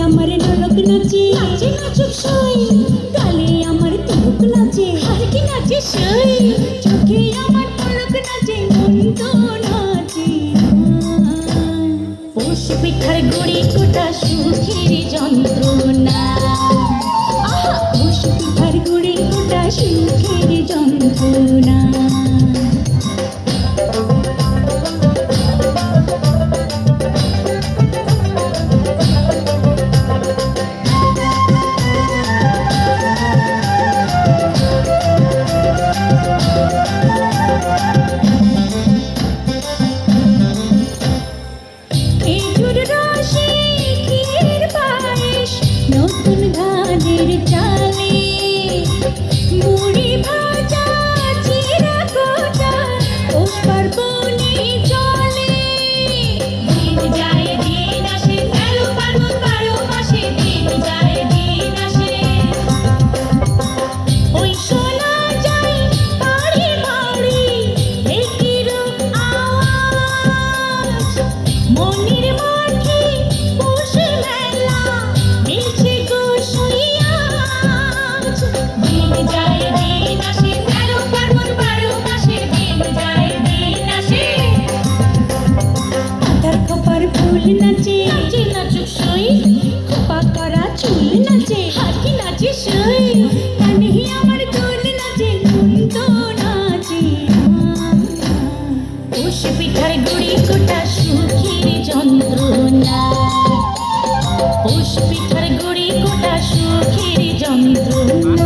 আমার নলক নাচে নাচে নাচুক সই গালে আমার তুক নাচে আর কি নাচে সই চোখে আমার পলক নাচে মন তো নাচে পোষ পিঠার গুড়ি কোটা সুখের যন্ত্রণা আহা পোষ পিঠার গুড়ি কোটা সুখের যন্ত্রণা নতুন ধানের চালে মুড়ি ভাজা চিরা কোটা পৌষ পার্বণে চলে দিন যায় দিন আসে ১৩ পার্বণ ১২ মাসে দিন যায় দিন আসে ওই শোনা যায় বাড়ি বাড়ি ঢেকির আওয়াজ মনের মাঠে পৌষ মেলা মিলছে গো সইয়াজ দিন যায় দিন আসে ১৩ পার্বণ ১২ মাসে দিন যায় দিন আসে মাথার খোপার ফুল নাচে নাচে নাচুক সই খোপা করা চুল নাচে হাতি নাচে সই কানে আমার দোল নাচে মন তো নাচে পোষ পিঠার গুড়ি কোটা সুখের যন্ত্রণা পোষ পিঠার গুড়ি কোটা সুখের যন্ত্রণা